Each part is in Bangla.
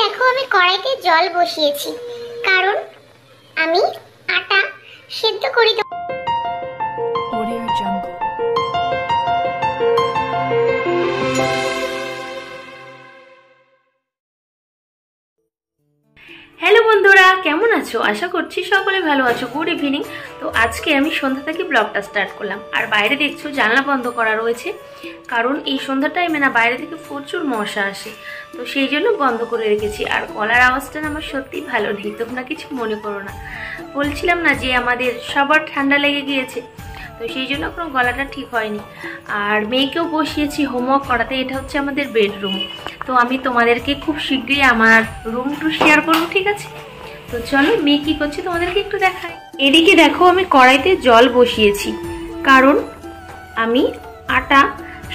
দেখো আমি কড়াইতে জল বসিয়েছি, কারণ আমি আটা সেদ্ধ করি। Audio Jungle। হ্যালো বন্ধুরা, কেমন আছো? আশা করছি সকলে ভালো আছো। Good evening. তো আজকে আমি সন্ধ্যা থেকে ব্লগটা স্টার্ট করলাম। আর বাইরে দেখছো জানলা বন্ধ করা রয়েছে, কারণ এই সন্ধ্যা টাইমে না বাইরে থেকে প্রচুর মশা আসে, তো সেই জন্য বন্ধ করে রেখেছি। আর গলার আওয়াজটা না আমার সত্যিই ভালো নেই, তোমরা কিছু মনে করো না। বলছিলাম না যে আমাদের সবার ঠান্ডা লেগে গিয়েছে, তো সেই জন্য কোনো গলাটা ঠিক হয়নি। আর মেয়েকেও বসিয়েছি হোমওয়ার্ক করাতে। এটা হচ্ছে আমাদের বেডরুম, তো আমি তোমাদেরকে খুব শীঘ্রই আমার রুম টু শেয়ার করবো, ঠিক আছে? তো চলো মেয়ে কী করছে তোমাদেরকে একটু দেখাই। এদিকে দেখো আমি কড়াইতে জল বসিয়েছি, কারণ আমি আটা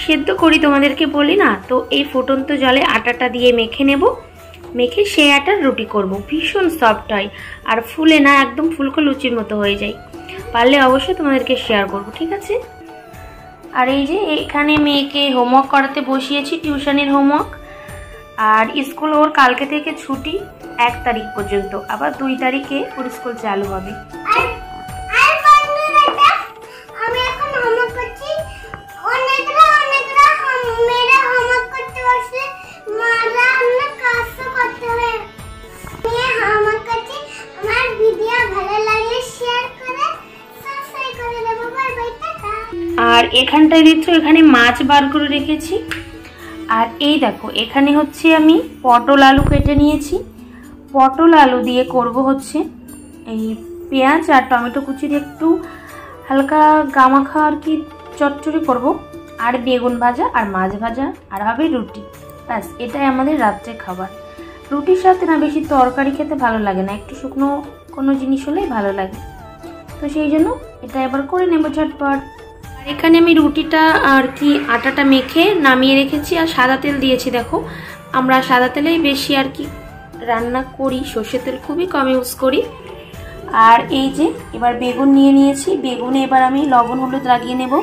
সেদ্ধ করি, তোমাদেরকে বলি না। তো এই ফুটন্ত জলে আটাটা দিয়ে মেখে নেব, মেখে সেই আটার রুটি করব। ভীষণ সফট হয় আর ফুলে না, একদম ফুলকো লুচির মতো হয়ে যায়। পারলে অবশ্যই তোমাদেরকে শেয়ার করব, ঠিক আছে? আর এই যে এখানে মেয়েকে হোমওয়ার্ক করাতে বসিয়েছি, টিউশনের হোমওয়ার্ক। আর স্কুল ওর কালকে থেকে ছুটি 1 তারিখ পর্যন্ত, আবার 2 তারিখে ওর স্কুল চালু হবে। আমি এখন হোমওয়ার্ক করছি, অনেকরা মেয়েরা হোমওয়ার্ক করতে বসে, মারা আমরা কাজ করতে হয়। আমি হোমওয়ার্ক করছি। আমার ভিডিও ভালো লাগলে শেয়ার করে সাবস্ক্রাইব করে দেবো। Bye bye, tata. আর এখানটায় দেখছো এখানে মাছ বার করে রেখেছি। আর এই দেখো এখানে হচ্ছে আমি পটল আলু কেটে নিয়েছি। পটল আলু দিয়ে করব হচ্ছে এই পেঁয়াজ আর টমেটো কুচি দিয়ে একটু হালকা গামাখা আর কি চচ্চড়ি করব। আর বেগুন ভাজা আর মাছ ভাজা আর হবে রুটি। ব্যাস, এটাই আমাদের রাত্রে খাবার। রুটির সাথে না বেশি তরকারি খেতে ভালো লাগে না, একটু শুকনো কোনো জিনিস হলেই ভালো লাগে। তো সেই জন্য এটা এবার করে নেব ঝটপট। আর এখানে আমি রুটিটা আর কি আটাটা মেখে নামিয়ে রেখেছি, আর সাদা তেল দিয়েছি। দেখো আমরা সাদা তেলেই বেশি আর কি রান্না করি, সর্ষের তেল খুবই কম ইউজ করি। আর এই যে এবার বেগুন নিয়ে নিয়েছি, বেগুনে এবার আমি লবণ হলুদ লাগিয়ে নেব।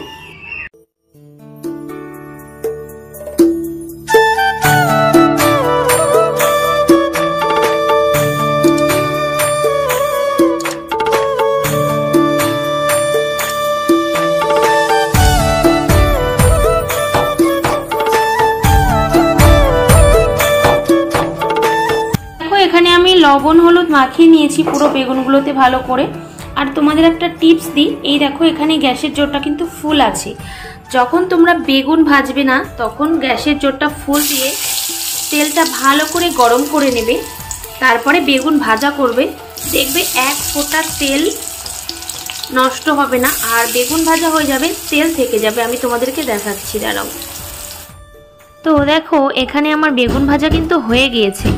এখানে আমি লবণ হলুদ মাখিয়ে নিয়েছি পুরো বেগুনগুলোতে ভালো করে। আর তোমাদের একটা টিপস দিই, এই দেখো এখানে গ্যাসের জোরটা কিন্তু ফুল আছে। যখন তোমরা বেগুন ভাজবে না, তখন গ্যাসের জোরটা ফুল দিয়ে তেলটা ভালো করে গরম করে নেবে, তারপরে বেগুন ভাজা করবে। দেখবে এক ফোঁটা তেল নষ্ট হবে না, আর বেগুন ভাজা হয়ে যাবে, তেল থেকে যাবে। আমি তোমাদেরকে দেখাচ্ছি, দাঁড়াও। তো দেখো এখানে আমার বেগুন ভাজা কিন্তু হয়ে গিয়েছে।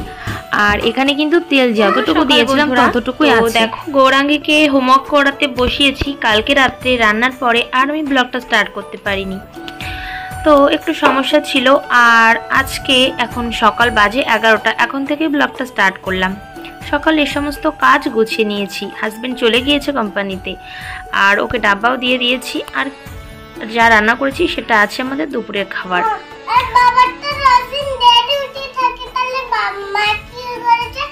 আর এখানে কিন্তু তেল যতটুকু দিয়েছিলাম ততটুকুই আছে। দেখো গৌরাঙ্গীকে হোমওয়ার্ক করাতে বসিয়েছি কালকে রাত্রে রান্নার পরে, আর আমি ব্লগটা স্টার্ট করতে পারিনি, তো একটু সমস্যা ছিল। আর আজকে এখন সকাল বাজে 11টা, এখন থেকে ব্লগটা স্টার্ট করলাম। সকালে এ সমস্ত কাজ গুছিয়ে নিয়েছি, হাজবেন্ড চলে গিয়েছে কোম্পানিতে, আর ওকে ডাব্বাও দিয়ে দিয়েছি। আর যা রান্না করেছি সেটা আছে আমাদের দুপুরের খাবার। আর বাবাটা রসিন ড্যাডি উঠে থাকে, তাহলে মা কি করেছে,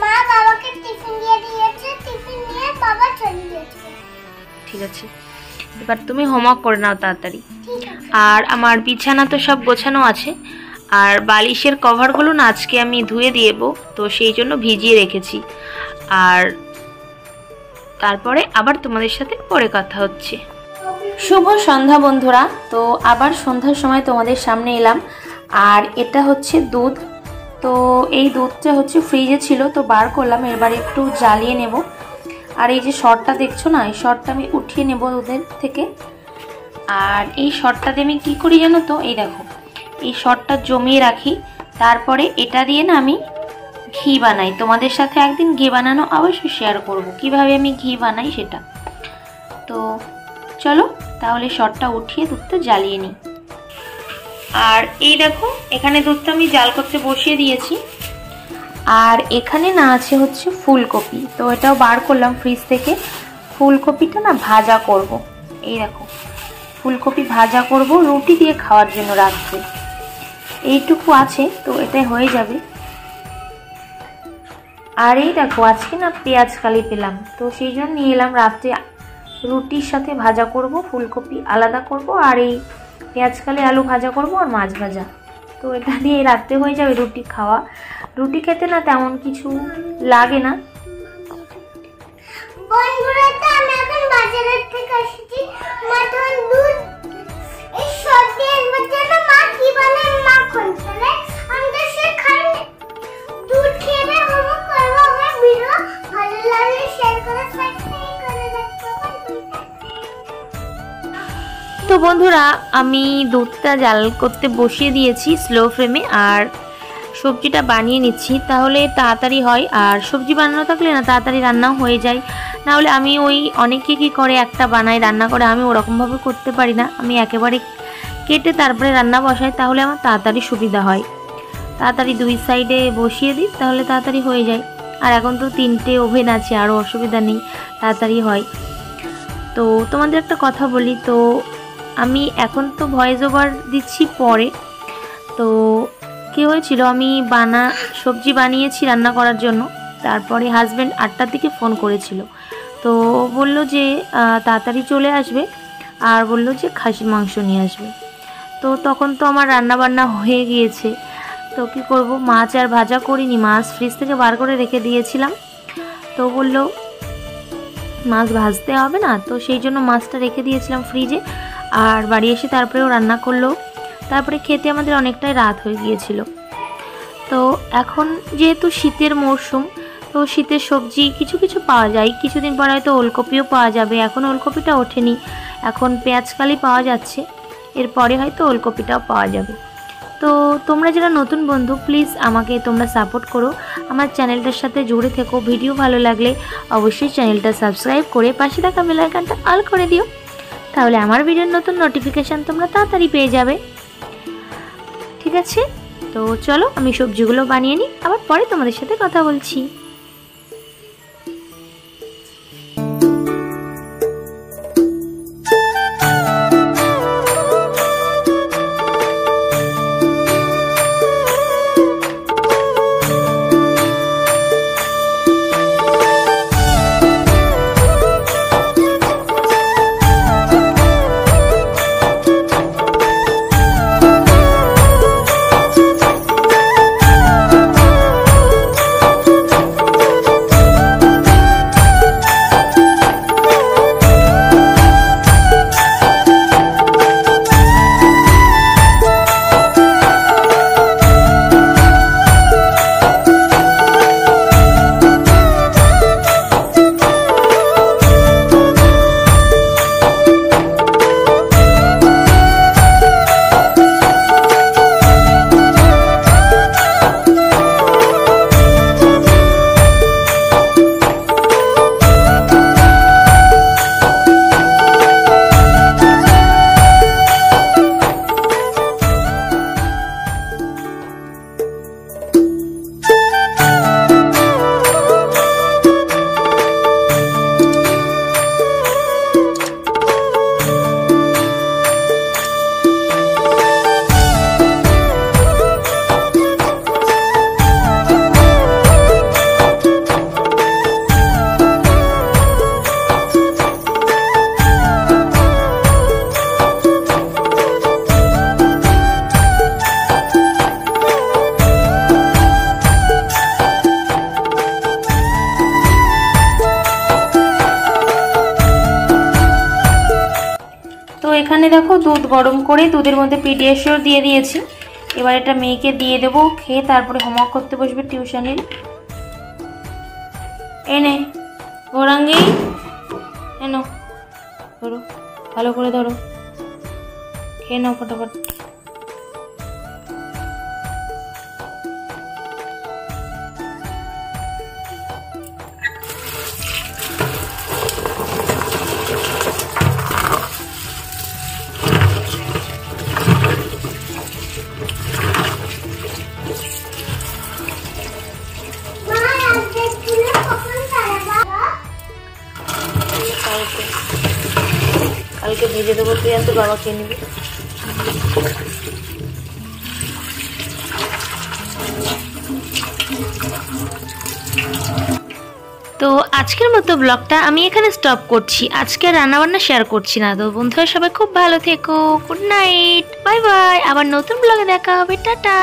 মা বাবাকে টিফিন দিয়ে দিয়েছে, টিফিন নিয়ে বাবা চলে গেছে। ঠিক আছে, এবার তুমি হোমওয়ার্ক করে নাও তাড়াতাড়ি। আর আমার বিছানা তো সব গোছানো আছে, আর বালিশের কভারগুলো না আজকে আমি ধুয়ে দেব, তো সেই জন্য ভিজিয়ে রেখেছি। আর তারপরে আবার তোমাদের সাথে পরে কথা হচ্ছে। শুভ সন্ধ্যা বন্ধুরা। তো আবার সন্ধ্যার সময় তোমাদের সামনে এলাম। আর এটা হচ্ছে দুধ, তো এই দুধটা হচ্ছে ফ্রিজে ছিল, তো বার করলাম, এবার একটু জ্বালিয়ে নেব। আর এই যে শর্টটা দেখছো না, এই শর্টটা আমি উঠিয়ে নেব দুধের থেকে। আর এই শর্টটাতে আমি কি করি জানো তো, এই দেখো এই শর্টটা জমিয়ে রাখি, তারপরে এটা দিয়ে না আমি ঘি বানাই। তোমাদের সাথে একদিন ঘি বানানো অবশ্যই শেয়ার করব, কিভাবে আমি ঘি বানাই সেটা। তো চলো তাহলে শর্টটা উঠিয়ে দুধটা জ্বালিয়ে নিই। আর এই দেখো এখানে দুধটা আমি জাল করতে বসিয়ে দিয়েছি। আর এখানে না আছে হচ্ছে ফুলকপি, তো এটাও বার করলাম ফ্রিজ থেকে। ফুলকপিটা না ভাজা করব, এই দেখো ফুলকপি ভাজা করব রুটি দিয়ে খাওয়ার জন্য রাত্রে। এইটুকু আছে, তো এটাই হয়ে যাবে। আর এই দেখো আজকে না পেঁয়াজ কালি পেলাম, তো সেই জন্য নিয়ে এলাম। রাত্রে রুটির সাথে ভাজা করব, ফুলকপি আলাদা করব, আর এই পেঁয়াজ কালি আলু ভাজা করব, আর মাছ ভাজা। তো এটা দিয়ে রাত্রে হয়ে যাবে রুটি খাওয়া। রুটি খেতে না তেমন কিছু লাগে না। বন্ধুরা, তো আমি এখন বাজারের থেকে এসেছি। মা তখন দুধ এই সর্দি আসবার জন্য মা কি বানায় মাখন ফেলে। আমি তো সে খাই দুধ খেয়ে হোমওয়ার্ক করবো। আমার ভিডিও ভালো লাগলে শেয়ার করে সাবস্ক্রাইব করে রাখতে পারবেন। তো বন্ধুরা, আমি দুধটা জাল করতে বসিয়ে দিয়েছি স্লো ফ্লেমে, আর সবজিটা বানিয়ে নিচ্ছি, তাহলে তাড়াতাড়ি হয়। আর সবজি বানানো থাকলে না তাড়াতাড়ি রান্নাও হয়ে যায়। নাহলে আমি ওই অনেকে কী করে একটা বানাই রান্না করে, আমি ওরকমভাবে করতে পারি না। আমি একেবারে কেটে তারপরে রান্না বসাই, তাহলে আমার তাড়াতাড়ি সুবিধা হয়। তাড়াতাড়ি দুই সাইডে বসিয়ে দিই, তাহলে তাড়াতাড়ি হয়ে যায়। আর এখন তো 3টে ওভেন আছে, আরও অসুবিধা নেই, তাড়াতাড়ি হয়। তো তোমাদের একটা কথা বলি, তো আমি এখন তো ভয়েস ওভার দিচ্ছি পরে। তো কী হয়েছিল, আমি সবজি বানিয়েছি রান্না করার জন্য। তারপরে হাজব্যান্ড 8টার দিকে ফোন করেছিল, তো বলল যে তাড়াতাড়ি চলে আসবে, আর বলল যে খাসির মাংস নিয়ে আসবে। তো তখন তো আমার রান্না বান্না হয়ে গিয়েছে। তো কী করব, মাছ আর ভাজা করিনি, মাছ ফ্রিজ থেকে বার করে রেখে দিয়েছিলাম। তো বলল মাছ ভাজতে হবে না, তো সেই জন্য মাছটা রেখে দিয়েছিলাম ফ্রিজে। আর বাড়ি এসে তারপরেও রান্না করলো। তারপরে খেতে আমাদের অনেকটাই রাত হয়ে গিয়েছিল। তো এখন যেহেতু শীতের মরশুম, তো শীতের সবজি কিছু কিছু পাওয়া যায়। কিছুদিন পর হয়তো ওলকপিও পাওয়া যাবে। এখন ওলকপিটা ওঠেনি, এখন পেঁয়াজকালি পাওয়া যাচ্ছে, এরপরে হয়তো ওলকপিটাও পাওয়া যাবে। তো তোমরা যারা নতুন বন্ধু, প্লিজ আমাকে তোমরা সাপোর্ট করো, আমার চ্যানেলটার সাথে জুড়ে থেকো। ভিডিও ভালো লাগলে অবশ্যই চ্যানেলটা সাবস্ক্রাইব করে পাশে থাকা বেল আইকনটা অল করে দিও, তাহলে আমার ভিডিওর নতুন নোটিফিকেশান তোমরা তাড়াতাড়ি পেয়ে যাবে। ঠিক আছে, তো চলো আমি সবজিগুলো বানিয়ে নিই, আবার পরে তোমাদের সাথে কথা বলছি। এখানে দেখো দুধ গরম করে দুধের মধ্যে পিডিয়াশিওর দিয়ে দিয়েছি। এবার এটা মেয়েকে দিয়ে দেবো, খেয়ে তারপরে হোমওয়ার্ক করতে বসবে টিউশনের। এনে গৌরাঙ্গী, এনো ধরো, ভালো করে ধরো, খেয়ে নাও ফটাফট। কালকে ভেজে দেবো, তুই আর তোর বাবা খেয়ে নিবি। তো আজকের মতো ব্লগটা আমি এখানে স্টপ করছি। আজকে রান্নাবান্না শেয়ার করছি না। তো বন্ধুরা সবাই খুব ভালো থেকো। Good night, bye bye. আবার নতুন ব্লগে দেখা হবে। টাটা।